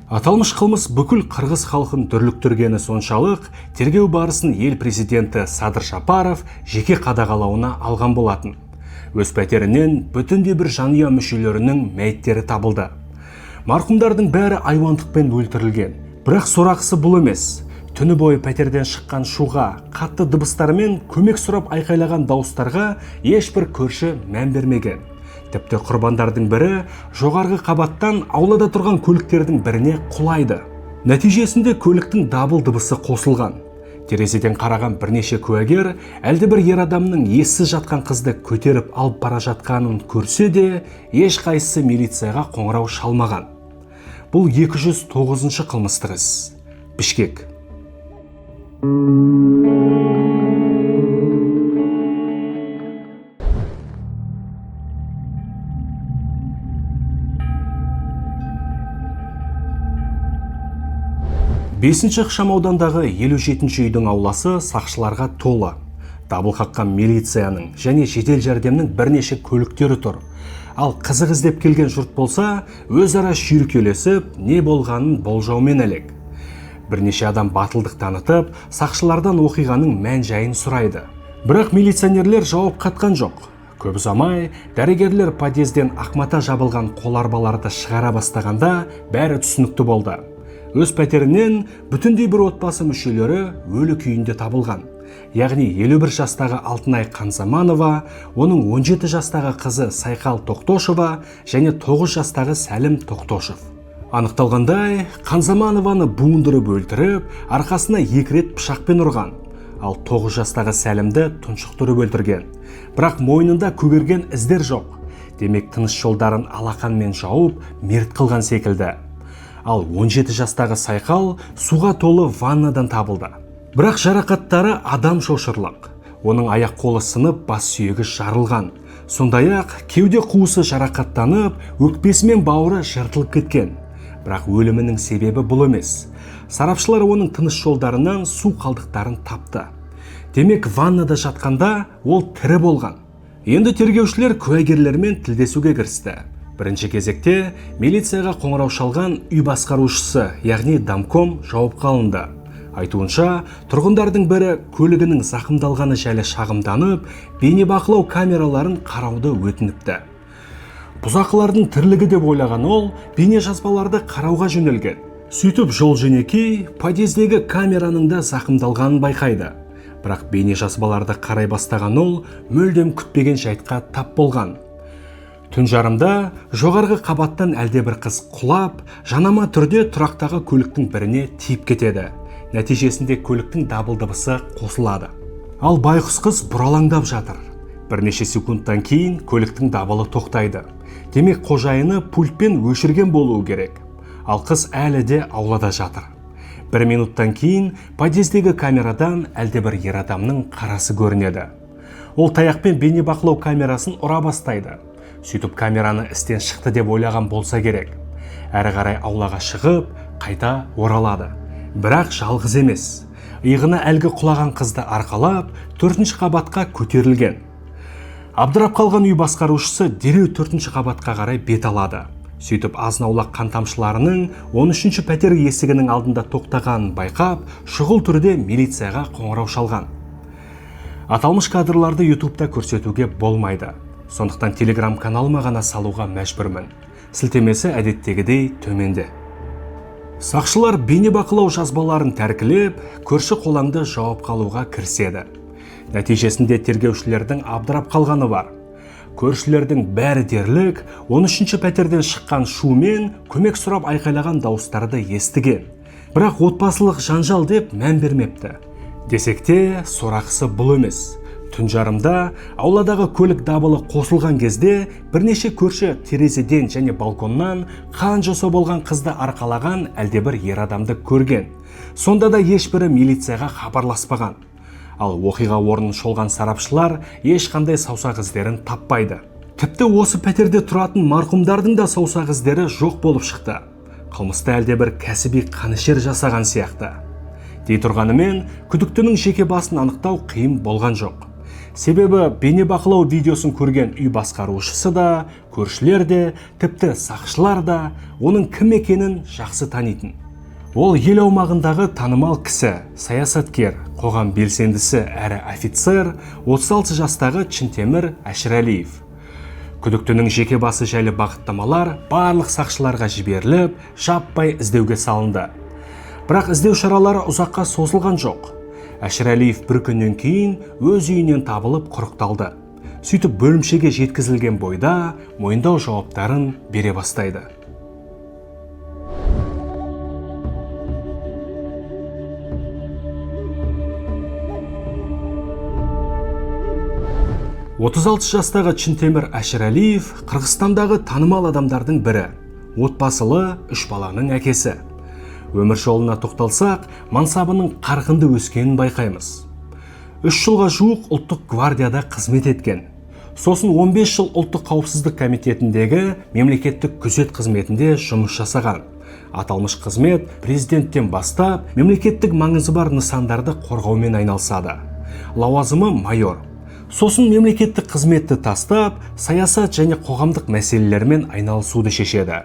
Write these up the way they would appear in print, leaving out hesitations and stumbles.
Аталмыш қылмыс бүкіл қырғыз халқын дүрліктіргені соншалық, тергеу барысын ел президенті Садыр Жапаров жеке қадағалауына алған болатын. Өз пәтерінен бүтіндей бір жанұя мүшелерінің мәйіттері табылды. Марқұмдардың бәрі айуандықпен өлтірілген. Бірақ сорақысы бұл емес. Түні бойы пәтерден шыққан шуға, қатты дыбыстармен көмек сұрап айқайлаған дауыстарға ешбір көрші мән бермеген. Тіпті құрбандардың бірі жоғарғы қабаттан аулада тұрған көліктердің біріне құлайды. Нәтижесінде көліктің дабыл дыбысы қосылған. Терезеден қараған бірнеше куәгер әлдебір ер адамның ессіз жатқан қызды көтеріп алып бара жатқанын көрсе де, ешқайсысы милицияға қоңырау шалмаған. Бұл 209-шы қылмыстық іс. Бішкек. Бесінші ықшамаудандағы 57-ші үйдің ауласы сақшыларға толы. Дабыл қаққан милицияның және жедел жәрдемнің бірнеше көліктері тұр. Ал қызық іздеп келген жұрт болса, өзара шүйіркелесіп, не болғанын болжаумен әлек. Бірнеше адам батылдық танытып, сақшылардан оқиғаның мән-жайын сұрайды. Бірақ милиционерлер жауап қатқан жоқ. Көп ұзамай, дәрігерлер подъезден ақмата жабылған қоларбаларды шығара бастағанда, бәрі түсінікті болды. Өз пәтерінен бүтіндей бір отбасы мүшелері өлі күйінде табылған. Яғни 51 жастағы Алтынай Қанзаманова, оның 17 жастағы қызы Сайқал Тоқтошева және 9 жастағы Сәлім Тоқтошев. Анықталғандай, Қанзаманованы буындырып өлтіріп, арқасына 2 рет пышақпен ұрған, ал 9 жастағы Сәлімді тұншықтырып өлтірген. Бірақ мойнында көгерген іздер жоқ. Демек тыныс жолдарын алақанмен жауып, мерт қылған секілді. Ал 17 жастағы Сайқал суға толы ваннадан табылды. Бірақ жарақаттары адам шошырлық. Оның аяқ қолы сынып, бас сүйегі жарылған. Сондай-ақ кеуде қуысы жарақаттанып, өкпесі мен бауыры жыртылып кеткен. Бірақ өлімінің себебі бұл емес. Сарапшылар оның тыныс жолдарынан су қалдықтарын тапты. Демек ваннада жатқанда ол тірі болған. Енді тергеушілер куәгерлермен тілдесуге кірісті. Бірінші кезекте милицияға қоңырау шалған үй басқарушысы, яғни домком жауапқа алынды. Айтуынша, тұрғындардың бірі көлігінің зақымдалғаны жайлы шағымданып, бейнебақылау камераларын қарауды өтініпті. Бұзақылардың тірлігі деп ойлаған ол, бейнежазбаларды қарауға жөнелген. Сөйтіп жол-жөнекей подъездегі камераның да зақымдалғанын байқайды. Бірақ бейнежазбаларды қарай бастаған ол мүлдем күтпеген жайтқа тап болған. Түн жарымда жоғарғы қабаттан әлдебір қыз құлап, жанама түрде тұрақтағы көліктің біріне тиіп кетеді. Нәтижесінде көліктің дабыл дыбысы қосылады. Ал байқұс қыз бұралаңдап жатыр. Бірнеше секундтан кейін көліктің дабылы тоқтайды. Демек қожайыны пультпен өшірген болуы керек. Ал қыз әлі де аулада жатыр. 1 минуттан кейін подъездегі камерадан әлдебір ер адамның қарасы көрінеді. Ол таяқпен бейнебақылау камерасын ұра бастайды. Сөйтіп камераны істен шықты деп ойлаған болса керек. Әрі қарай аулаға шығып, қайта оралады. Бірақ жалғыз емес. Иығына әлгі құлаған қызды арқалап, 4-ші қабатқа көтерілген. Абдырап қалған үй басқарушысы дереу 4-ші қабатқа қарай бет алады. Сөйтіп азын-аулақ қан тамшыларының 13-ші пәтер есігінің алдында тоқтағанын байқап, шұғыл түрде милицияға қоңырау шалған. Аталмыш кадрларды YouTube'да көрсетуге болмайды. Сондықтан Telegram каналыма ғана салуға мәжбүрмін. Сілтемесі әдеттегідей төменде. Сақшылар бейнебақылау жазбаларын тәркілеп, көрші қолаңды жауапқа алуға кіріседі. Нәтижесінде тергеушілердің абдырап қалғаны бар. Көршілердің бәрі дерлік 13-ші пәтерден шыққан шумен көмек сұрап айқайлаған дауыстарды естіген. Бірақ отбасылық жанжал деп мән бермепті. Десек те, сорақысы бұл емес. Түн жарымда ауладағы көлік дабылы қосылған кезде бірнеше көрші терезеден және балконнан қан жоса болған қызды арқалаған әлдебір ер адамды көрген. Сонда да ешбірі милицияға хабарласпаған. Ал оқиға орнын шолған сарапшылар ешқандай саусақ іздерін таппайды. Тіпті осы пәтерде тұратын марқұмдардың да саусақ іздері жоқ болып шықты. Қылмысты әлдебір кәсіби қанішер жасаған сияқты. Дей тұрғанымен, күдіктінің жеке басын анықтау қиын болған жоқ. Себебі бейнебақылау видеосын көрген үй басқарушысы да, көршілер де, тіпті сақшылар да оның кім екенін жақсы танитын. Ол ел аумағындағы танымал кісі, саясаткер, қоғам белсендісі әрі офицер 36 жастағы Чинтемір Әшірәлиев. Күдіктінің жеке басы жайлы бағыттамалар барлық сақшыларға жіберіліп, жаппай іздеуге салынды. Бірақ іздеу шаралары ұзаққа созылған жоқ. Әшірәлиев бір күннен кейін өз үйінен табылып құрықталды. Сөйтіп бөлімшеге жеткізілген бойда мойындау жауаптарын бере бастайды. «36 жастағы Чинтемір Әшірәлиев Қырғызстандағы танымал адамдардың бірі, отбасылы 3 баланың әкесі. Өмір жолына тоқталсақ, мансабының қарқынды өскенін байқаймыз. 3 жылға жуық ұлттық гвардияда қызмет еткен. Сосын 15 жыл ұлттық қауіпсіздік комитетіндегі мемлекеттік күзет қызметінде жұмыс жасаған. Аталмыш қызмет президенттен бастап мемлекеттік маңызы бар нысандарды қорғаумен айналысады. Лауазымы майор. Сосын мемлекеттік қызметті тастап, саясат және қоғамдық мәселелермен айналысуды шешеді.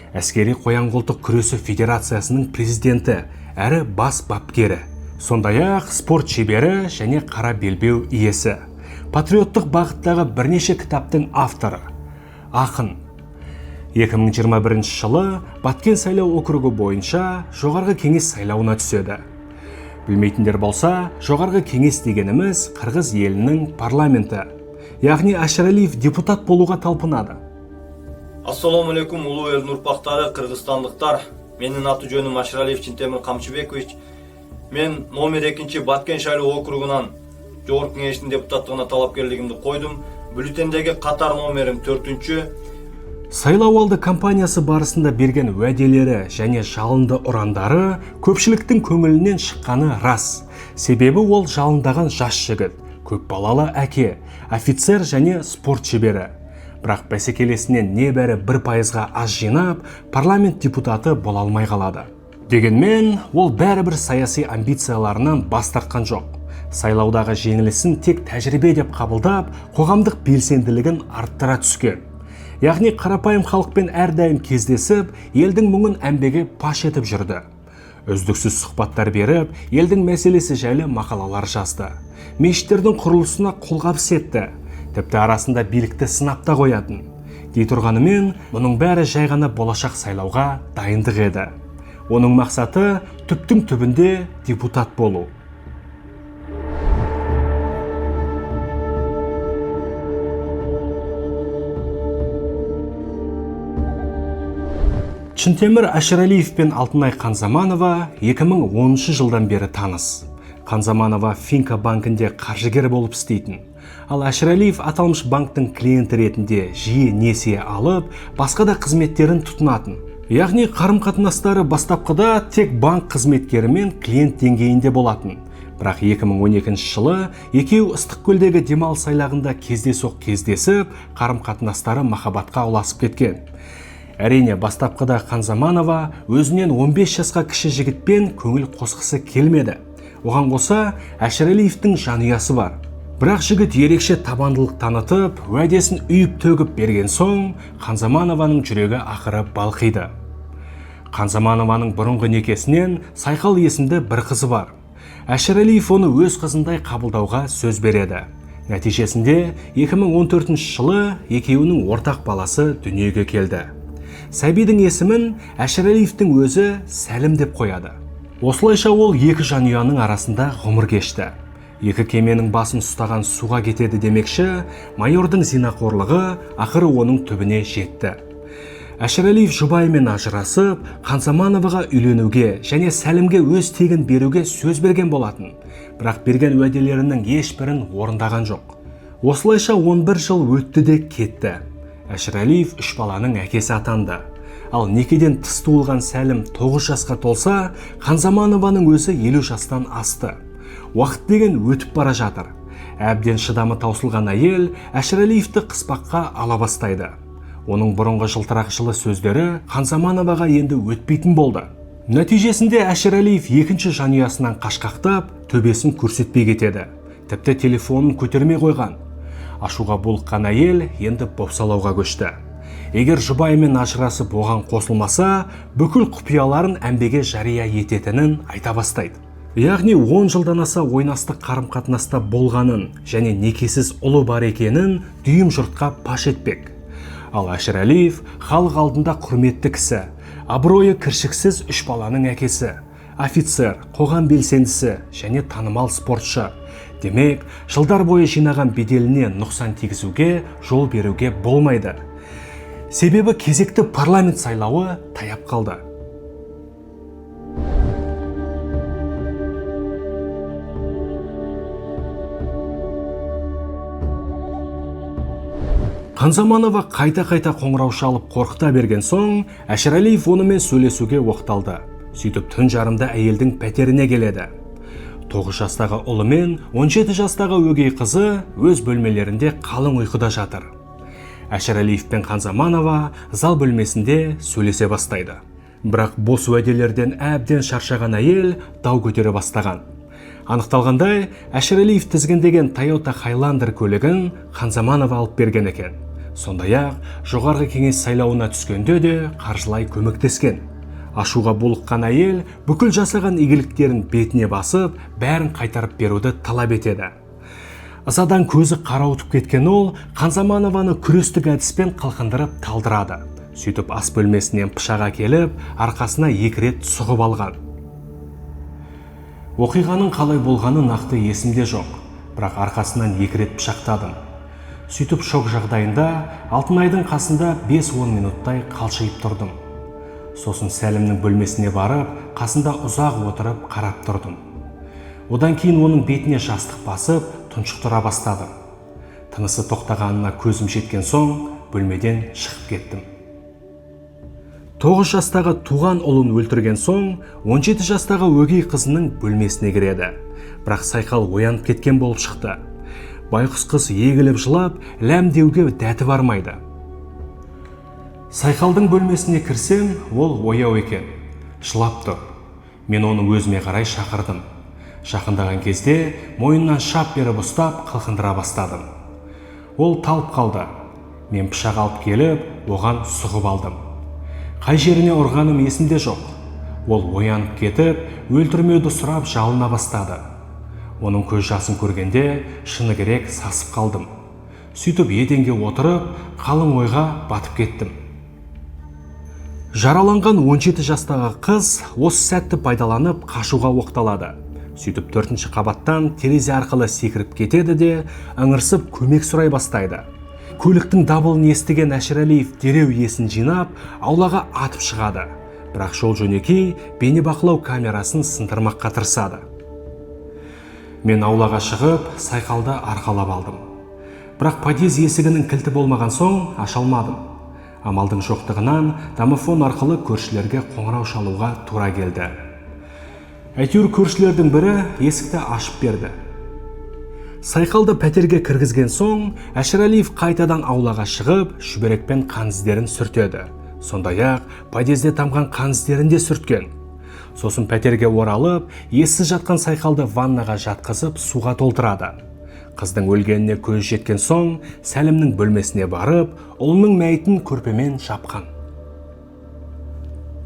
Әскери қоян-қолтық күресі федерациясының президенті әрі бас бапкері. Сондай-ақ спорт шебері және қара белбеу иесі. Патриоттық бағыттағы бірнеше кітаптың авторы. Ақын. 2021 жылы Баткен сайлау округі бойынша жоғарғы кеңес сайлауына түседі. Білмейтіндер болса, жоғарғы кеңес дегеніміз Қырғыз елінің парламенті. Яғни Әшірәлиев депутат болуға талпынады. Ассаламу алейкум, улуу элдин урпактары, кыргызстандыктар. Менин аты жөнүм Әшірәлиев Чинтемир Камчыбекович. Мен номер 2 Баткен шайлоо округунан жогорку кеңештин депутаттыгына талапкерлигимди койдум. Бюллетендеги катар номерим 4-чү. Сайлауалды кампаниясы барысында берген уәделері және жалынды ұрандары көпшіліктің көңілінен шыққаны рас. Себебі ол жалындаған жас жігіт, көп балалы әке, офицер және спорт шебері. Бірақ бәсекелесінен небәрі 1%-ға аз жинап, парламент депутаты бола алмай қалады. Дегенмен, ол бәрібір саяси амбицияларынан бас тартқан жоқ. Сайлаудағы жеңілісін тек тәжірибе деп қабылдап, қоғамдық белсенділігін арттыра түскен. Яғни қарапайым халықпен әрдайым кездесіп, елдің мұңын әмбеге паш етіп жүрді. Үздіксіз сұхбаттар беріп, елдің мәселесі жайлы мақалалар жазды. Мешіттердің құрылысына қолғабыс етті. Тіпті арасында билікті сынапта қоятын. Дей тұрғанымен, бұның бәрі жай ғана болашақ сайлауға дайындық еді. Оның мақсаты түптің түбінде депутат болу. Чинтемір Әшірәлиев пен Алтынай Қанзаманова 2010 жылдан бері таныс. Қанзаманова Финка банкінде қаржыгер болып істейтін. Ал Әшірәлиев аталмыш банктың клиенті ретінде жиі несие алып, басқа да қызметтерін тұтынатын. Яғни қарым-қатынастары бастапқыда тек банк қызметкері мен клиент деңгейінде болатын. Бірақ 2012 жылы екеуі Ыстықкөлдегі демалыс айлағында кездесіп, қарым-қатынастары махаббатқа ұласып кеткен. Әрине, бастапқыда Қанзаманова өзінен 15 жасқа кіші жігітпен көңіл қосқысы келмеді. Оған қоса Әшірәлиевтің жанұясы бар. Бірақ жігіт ерекше табандылық танытып, уәдесін үйіп төгіп берген соң, Қанзаманованың жүрегі ақыры балқиды. Қанзаманованың бұрынғы некесінен Сайқал есімді бір қызы бар. Әшірәлиев оны өз қызындай қабылдауға сөз береді. Нәтижесінде 2014 жылы екеуінің ортақ баласы дүниеге келді. Сәбидің есімін Әшірәлиевтің өзі Сәлім деп қояды. Осылайша ол екі жанұяның арасында ғұмыр кешті. Екі кеменің басын ұстаған суға кетеді демекші, майордың зинақорлығы ақыры оның түбіне жетті. Әшірәлиев жұбайымен ажырасып, Қанзамановаға үйленуге және Сәлімге өз тегін беруге сөз берген болатын. Бірақ берген уәделерінің ешбірін орындаған жоқ. Осылайша 11 жыл өтті де кетті. Әшірәлиев 3 баланың әкесі атанды. Ал некеден тыс туылған Сәлім 9 жасқа толса, Қанзаманованың өзі 50 жастан асты. Уақыт деген өтіп бара жатыр. Әбден шыдамы таусылған әйел Әшірәлиевті қыспаққа ала бастайды. Оның бұрынғы жылтырақ жылы сөздері Қанзамановаға енді өтпейтін болды. Нәтижесінде Әшірәлиев екінші жанұясынан қашқақтап, төбесін көрсетпей кетеді. тіпті телефонын көтермей қойған. Ашуға булыққан әйел енді бопсалауға көшті. Егер жұбайымен ажырасып оған қосылмаса, бүкіл құпияларын әмбеге жария ететінін айта бастайды. Яғни 10 жылдан аса ойнастық қарым-қатынаста болғанын және некесіз ұлы бар екенін дүйім жұртқа паш етпек. Ал Әшірәлиев халық алдында құрметті кісі, абыройы кіршіксіз 3 баланың әкесі, офицер, қоғам белсендісі және танымал спортшы. Демек, жылдар бойы жинаған беделіне нұқсан тигізуге жол беруге болмайды. Себебі кезекті парламент сайлауы таяп қалды. Қанзаманова қайта-қайта қоңырау шалып қорқыта берген соң, Әшірәлиев онымен сөйлесуге оқталды. Сөйтіп түн жарымда әйелдің пәтеріне келеді. 9 жастағы ұлы мен 17 жастағы өгей қызы өз бөлмелерінде қалың ұйқыда жатыр. Әшірәлиев пен Қанзаманова зал бөлмесінде сөйлесе бастайды. Бірақ бос уәделерден әбден шаршаған әйел дау көтере бастаған. Анықталғандай, Әшірәлиев тізгіндеген Toyota Highlander көлігін Қанзаманова алып берген екен. Сондай-ақ, жоғарғы кеңес сайлауына түскенде де қаржылай көмектескен. Ашуға булыққан әйел бүкіл жасаған игіліктерін бетіне басып, бәрін қайтарып беруді талап етеді. Ызадан көзі қарауытып кеткен ол Қанзаманованы күрестік әдіспен қылқындырып талдырады. Сөйтіп ас бөлмесінен пышақ әкеліп, арқасына 2 рет сұғып алған. Оқиғаның қалай болғаны нақты есімде жоқ, бірақ арқасынан 2 рет пышақтадым. Сөйтіп шок жағдайында Алтынайдың қасында 5-10 минуттай қалшайып тұрдым. Сосын Сәлімнің бөлмесіне барып, қасында ұзақ отырып қарап тұрдым. Одан кейін оның бетіне жастық басып, тұншықтыра бастадым. Тынысы тоқтағанына көзім жеткен соң, бөлмеден шығып кеттім. 9 жастағы туған ұлын өлтірген соң, 17 жастағы өгей қызының бөлмесіне кіреді. Бірақ Сайқал оянып кеткен болып шықты. Байқұс қыз егіліп жылап, ләм деуге дәті бармайды. Сайқалдың бөлмесіне кірсем, ол ояу екен. Жылап тұр. Мен оны өзіме қарай шақырдым. Жақындаған кезде мойнынан шап беріп ұстап, қылқындыра бастадым. Ол талып қалды. Мен пышақ алып келіп, оған сұғып алдым. Қай жеріне ұрғаным есімде жоқ. Ол оянып кетіп, өлтірмеуді сұрап жалына бастады. Оның көз жасын көргенде шыны керек сасып қалдым. Сөйтіп еденге отырып, қалың ойға батып кеттім. Жараланған 17 жастағы қыз осы сәтті пайдаланып қашуға оқталады. Сөйтіп 4-ші қабаттан терезе арқылы секіріп кетеді де, ыңырсып көмек сұрай бастайды. Көліктің дабылын естіген Әшірәлиев дереу есін жинап, аулаға атып шығады. Бірақ жол жөнекей бейнебақылау камерасын сындырмаққа тырысады. Мен аулаға шығып, Сайқалды арқалап алдым. Бірақ подъезд есігінің кілті болмаған соң аша алмадым. Амалдың жоқтығынан домофон арқылы көршілерге қоңырау шалуға тура келді. Әйтеуір көршілердің бірі есікті ашып берді. Сайқалды пәтерге кіргізген соң, Әшірәлиев қайтадан аулаға шығып, шүберекпен қан іздерін сүртеді. Сондай-ақ, подъезде тамған қан іздерін де сүрткен. Сосын пәтерге оралып, ессіз жатқан Сайқалды ваннаға жатқызып, суға толтырады. Қыздың өлгеніне көз жеткен соң, Сәлімнің бөлмесіне барып, ұлының мәйітін көрпемен жапқан.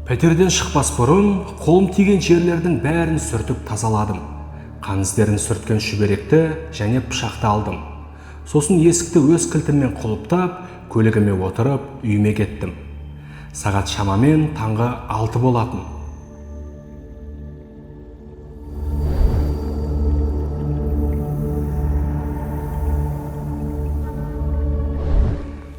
Пәтерден шықпас бұрын, қолым тиген жерлердің бәрін сүртіп тазаладым. Қан іздерін сүрткен шүберекті және пышақты алдым. Сосын есікті өз кілтіммен құлыптап, көлігіме отырып, үйіме кеттім. Сағат шамамен таңғы 6 болатын.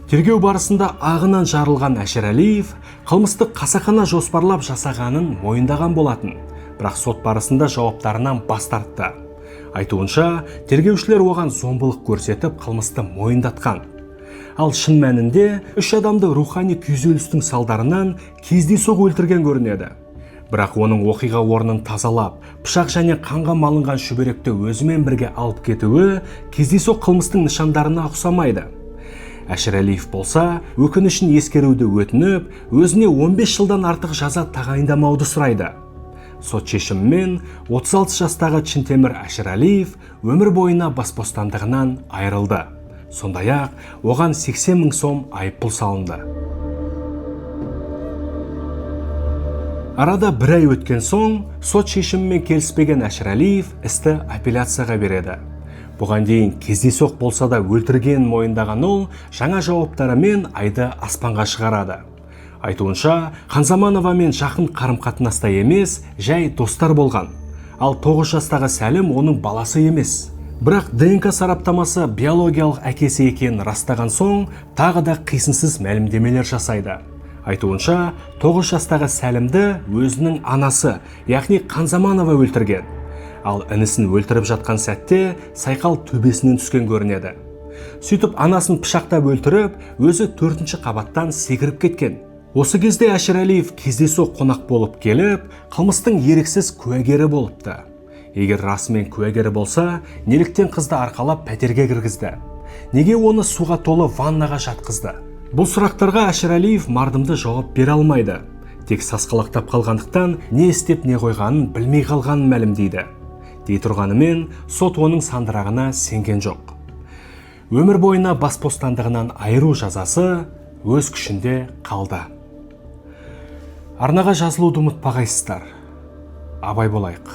Тергеу барысында ағынан жарылған Әшірәлиев қылмыстық қасақана жоспарлап жасағанын мойындаған болатын, бірақ сот барысында жауаптарынан бас тартты. Айтуынша, тергеушілер оған зомбылық көрсетіп қылмысты мойындатқан. Ал шын мәнінде 3 адамды рухани күйзелістің салдарынан кездейсоқ өлтірген көрінеді. Бірақ оның оқиға орнын тазалап, пышақ және қанға малынған шүберекті өзімен бірге алып кетуі кездейсоқ қылмыстың нышандарына ұқсамайды. Әшірәлиев болса, өкінішін ескеруді өтініп, өзіне 15 жылдан артық жаза тағайындамауды сұрайды. сот шешімімен 36 жастағы Чинтемір Әшірәлиев өмір бойына бас бостандығынан айырылды. Сондай-ақ оған 80 мың сом айыппұл салынды. Арада бір ай өткен соң, сот шешімімен келіспеген Әшірәлиев істі апелляцияға береді. Бұған дейін кездейсоқ болса да өлтіргенін мойындаған ол жаңа жауаптарымен айды аспанға шығарады. Айтуынша, Ханзамановамен жақын қарым-қатынаста емес, жай достар болған. Ал 9 жастағы Сәлім оның баласы емес. Бірақ ДНК сараптамасы биологиялық әкесі екенін растаған соң, тағы да қисынсыз мәлімдемелер жасайды. Айтуынша, 9 жастағы Сәлімді өзінің анасы, яғни Ханзаманова өлтірген. Ал інісін өлтіріп жатқан сәтте Сайқал төбесінен түскен көрінеді. Сөйтіп анасын пышақтап өлтіріп, өзі 4-ші қабаттан секіріп кеткен. Осы кезде Әшірәлиев кездейсоқ қонақ болып келіп, қылмыстың еріксіз куәгері болыпты. Егер расымен куәгері болса, неліктен қызды арқалап пәтерге кіргізді? Неге оны суға толы ваннаға жатқызды? Бұл сұрақтарға Әшірәлиев мардымды жауап бере алмайды. Тек сасқалақтап қалғандықтан не істеп не қойғанын білмей қалғанын мәлімдейді. Дей тұрғанымен, сот оның сандырағына сенген жоқ. Өмір бойына бас бостандығынан айыру жазасы өз күшінде қалды. Арнаға жазылуды ұмытпағайсыздар. Абай болайық.